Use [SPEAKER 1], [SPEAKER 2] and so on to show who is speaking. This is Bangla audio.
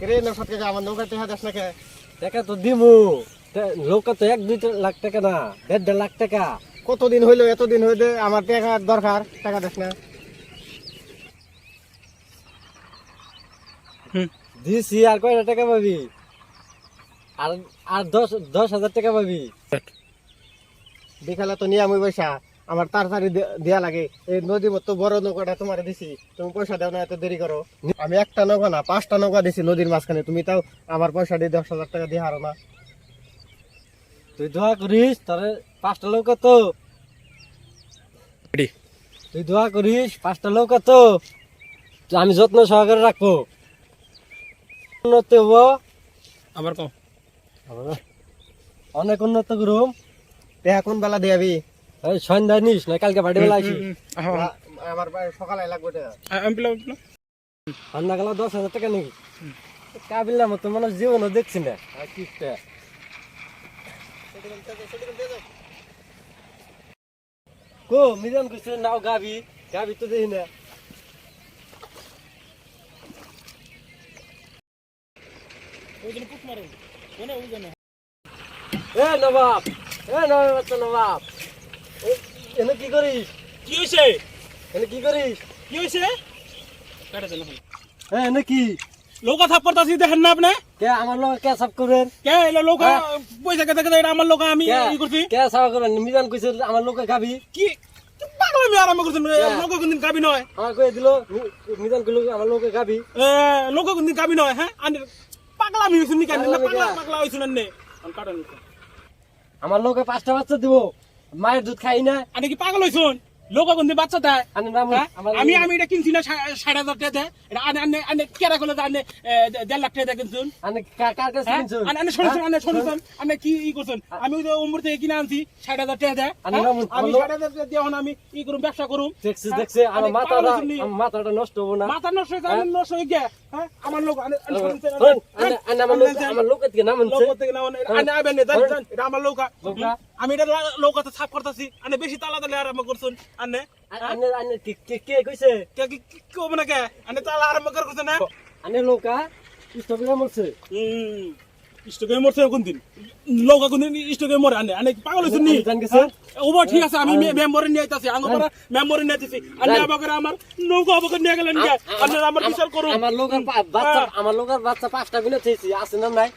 [SPEAKER 1] রে নৌকা থেকে আমার নৌকা টেহা দেশ নাকি?
[SPEAKER 2] টাকা তো দিমু, লোক তো 1-2 লাখ টাকা না, 1.5 লাখ টাকা।
[SPEAKER 1] কতদিন হইলো, এতদিন হইলে আমার টাকা দরকার, টাকা দেশ না?
[SPEAKER 2] দিছি, আর কয়টা টাকা পাবি? আর আর 10,000 টাকা পাবি।
[SPEAKER 1] বিকালে তো নিয়ে আমি পয়সা আমার তাড়াতাড়ি দেয়া লাগে। এই নদী মতো বড় নৌকাটা তোমার দিছি, তুমি পয়সা দাও না, এত দেরি করো। আমি একটা নৌকা না 5টা নৌকা দিছি নদীর মাঝখানে, তুমি তাও আমার পয়সা দিয়ে 10,000 টাকা দিয়ে হারো না।
[SPEAKER 2] তুই দোয়া করিস, তোর 5টা লোক তো, তুই দোয়া করিস 5টা লোক তো, আমি যত্ন সহকারে রাখবো। উন্নত হবো,
[SPEAKER 3] আবার কও
[SPEAKER 2] অনেক উন্নত করুম।
[SPEAKER 1] টাকা কোন বেলা দিয়াবি?
[SPEAKER 2] এই সন্ধ্যায় নিস না, কালকে বাড়ি বেলা আসি।
[SPEAKER 1] আমার সকালে লাগবে টাকা।
[SPEAKER 2] সন্ধ্যা গেল 10,000 টাকা নাকি? কাবিলার মতো মানুষ জীবনও দেখছি না। আর কি কো মিজান কইছে নাও গাবি, গাবি তো দেখি না। এ নবাব, নবাব, এনে কি করিস?
[SPEAKER 3] কি হইছে?
[SPEAKER 2] এনে কি করিস?
[SPEAKER 3] কি হইছে? কাটা চলো
[SPEAKER 2] এনে কি
[SPEAKER 3] লোকা থাপ করতাছি দেখেন না আপনি?
[SPEAKER 2] কে আমার লোক কে সাফ করেন?
[SPEAKER 3] কে এলো লোকা পয়সা কে দেখে এটা আমার লোকা আমি ই করছি।
[SPEAKER 2] কে সাফ করেন? মিজান কইছে আমার লোকে গাবি।
[SPEAKER 3] কি পাগলামি আরম্ভ করছেন? লোকা কোনদিন গাবি নয়।
[SPEAKER 2] আমার কই দিল মিজান কইলো আমার লোকে গাবি।
[SPEAKER 3] লোকা কোনদিন গাবি নয়। হ্যাঁ আনি পাগলামি হইছেন নি কেন? পাগলা হইছেন না কাটান।
[SPEAKER 2] আমার লোকে 5টা বাচ্চা দিব, মায়ের দুধ খাই না।
[SPEAKER 3] আনি কি পাগল হইছেন? লোকা কোনদিন বাচ্চা দেয়?
[SPEAKER 2] আনি নাম
[SPEAKER 3] আমি এটা কিনছি না 60,000 টাকা দেয়। এটা আনে কেরা করলে আনে 1.5 লাখ টাকা কিনছুন।
[SPEAKER 2] আনি কার কাছে কিনছুন?
[SPEAKER 3] আনে শুনছেন আনে কি ই করছেন? আমি ওই উমর থেকে কিনে আনছি 60,000 টাকা দেয়।
[SPEAKER 2] আমি
[SPEAKER 3] 60,000 টাকা দিয়ে আমি ই করুম, ব্যবসা করুম।
[SPEAKER 2] দেখছে আমার মাথাটা নষ্ট হবো না।
[SPEAKER 3] মাথা নষ্ট হয়েছে, আমি নষ্ট হয়ে গিয়া। হ্যাঁ আমার লোক
[SPEAKER 2] আমার লোকের থেকে নাম আনছে।
[SPEAKER 3] এটা আমার লোক। আমি এটা লোকাতে সাফ করতেছি। আনে বেশি তালা তালে আরম্ভ করছেন। আনে
[SPEAKER 2] কে কইছে?
[SPEAKER 3] কেউ মানে কে আনে তালা আরম্ভ করছে না?
[SPEAKER 2] আনে লোকা স্টপে মরছে।
[SPEAKER 3] স্টকে মরছে কোনদিন? লোকা কোনদিন স্টকে মরে? আনে আনে পাগল হইছেন নি? ওবা ঠিক আছে, আমি মেম্বরে নিয়ে আইতাছি, আঙ্গপাড়া মেম্বরে নিয়ে আইতাছি। আনে আমাকে আমার নৌকা আমাকে নিয়ে গেলেন কে? আনে আমার বিচার করুন।
[SPEAKER 2] আমার লোকের বাচ্চা 5টা বিলে চেয়েছি, আছে না নাই?